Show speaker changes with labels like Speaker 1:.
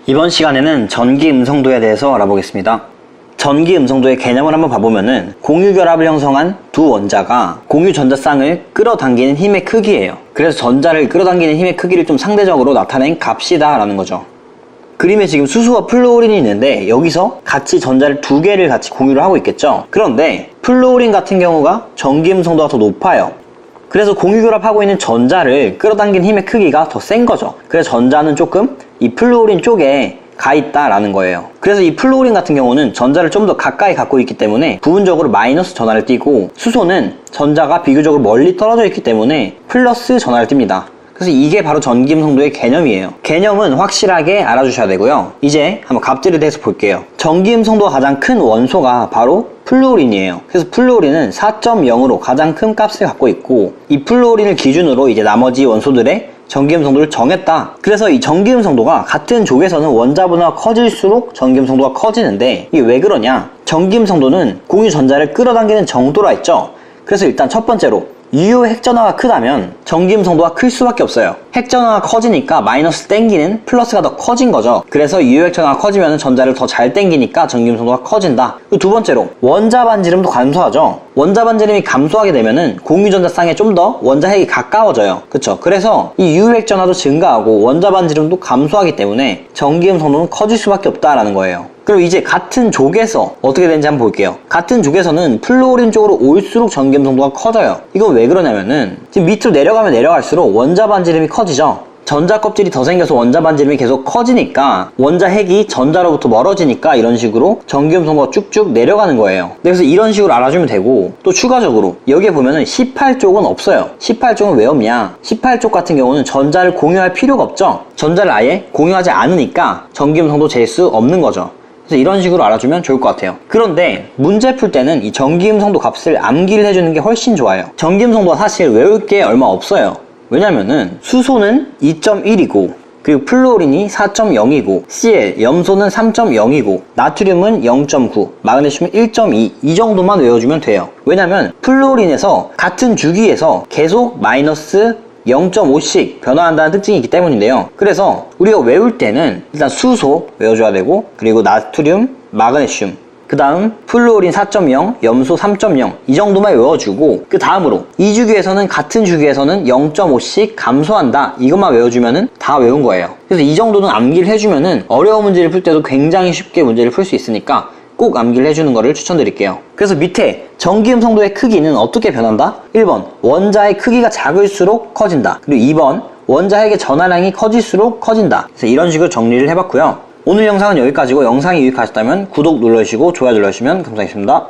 Speaker 1: 이번 시간에는 전기 음성도에 대해서 알아보겠습니다. 전기 음성도의 개념을 한번 봐보면은 공유결합을 형성한 두 원자가 공유 전자쌍을 끌어당기는 힘의 크기예요. 그래서 전자를 끌어당기는 힘의 크기를 좀 상대적으로 나타낸 값이다 라는 거죠. 그림에 지금 수소와 플루오린이 있는데 여기서 같이 전자를 두 개를 같이 공유를 하고 있겠죠. 그런데 플루오린 같은 경우가 전기 음성도가 더 높아요. 그래서 공유결합하고 있는 전자를 끌어당긴 힘의 크기가 더 센 거죠. 그래서 전자는 조금 이 플루오린 쪽에 가 있다라는 거예요. 그래서 이 플루오린 같은 경우는 전자를 좀 더 가까이 갖고 있기 때문에 부분적으로 마이너스 전하를 띠고, 수소는 전자가 비교적으로 멀리 떨어져 있기 때문에 플러스 전하를 띱니다. 그래서 이게 바로 전기음성도의 개념이에요. 개념은 확실하게 알아주셔야 되고요. 이제 한번 값들에 대해서 볼게요. 전기음성도가 가장 큰 원소가 바로 플루오린이에요. 그래서 플루오린은 4.0으로 가장 큰 값을 갖고 있고, 이 플루오린을 기준으로 이제 나머지 원소들의 전기음성도를 정했다. 그래서 이 전기음성도가 같은 족에서는 원자분화가 커질수록 전기음성도가 커지는데, 이게 왜 그러냐? 전기음성도는 공유 전자를 끌어당기는 정도라 했죠. 그래서 일단 첫 번째로 유효 핵전화가 크다면 전기음성도가 클 수밖에 없어요. 핵전화가 커지니까 마이너스 땡기는 플러스가 더 커진 거죠. 그래서 유효 핵전화가 커지면 전자를 더 잘 땡기니까 전기음성도가 커진다. 그리고 두 번째로 원자 반지름도 감소하죠. 원자 반지름이 감소하게 되면은 공유 전자쌍에 좀 더 원자 핵이 가까워져요. 그쵸? 그래서 이 유효 핵전화도 증가하고 원자 반지름도 감소하기 때문에 전기음성도는 커질 수밖에 없다라는 거예요. 그럼 이제 같은 족에서 어떻게 되는지 한번 볼게요. 같은 족에서는 플루오린 쪽으로 올수록 전기음성도가 커져요. 이건 왜 그러냐면은 지금 밑으로 내려가면 내려갈수록 원자 반지름이 커지죠. 전자 껍질이 더 생겨서 원자 반지름이 계속 커지니까 원자 핵이 전자로부터 멀어지니까 이런 식으로 전기음성도가 쭉쭉 내려가는 거예요. 그래서 이런 식으로 알아주면 되고, 또 추가적으로 여기에 보면은 18쪽은 없어요. 18쪽은 왜 없냐? 18쪽 같은 경우는 전자를 공유할 필요가 없죠. 전자를 아예 공유하지 않으니까 전기음성도 잴 수 없는 거죠. 그래서 이런 식으로 알아주면 좋을 것 같아요. 그런데 문제 풀 때는 이 전기음성도 값을 암기를 해주는 게 훨씬 좋아요. 전기음성도가 사실 외울 게 얼마 없어요. 왜냐면은 수소는 2.1이고, 그리고 플루오린이 4.0이고, Cl, 염소는 3.0이고, 나트륨은 0.9, 마그네슘은 1.2, 이 정도만 외워주면 돼요. 왜냐면 플루오린에서 같은 주기에서 계속 마이너스 0.5씩 변화한다는 특징이 있기 때문인데요. 그래서 우리가 외울 때는 일단 수소 외워줘야 되고, 그리고 나트륨, 마그네슘, 그 다음 플루오린 4.0, 염소 3.0, 이 정도만 외워주고, 그 다음으로 이 주기에서는 같은 주기에서는 0.5씩 감소한다, 이것만 외워주면은 다 외운 거예요. 그래서 이 정도는 암기를 해주면은 어려운 문제를 풀 때도 굉장히 쉽게 문제를 풀 수 있으니까 꼭 암기를 해주는 거를 추천드릴게요. 그래서 밑에 전기음성도의 크기는 어떻게 변한다? 1번 원자의 크기가 작을수록 커진다. 그리고 2번 원자 핵의 전하량이 커질수록 커진다. 그래서 이런 식으로 정리를 해봤고요. 오늘 영상은 여기까지고, 영상이 유익하셨다면 구독 눌러주시고 좋아요 눌러주시면 감사하겠습니다.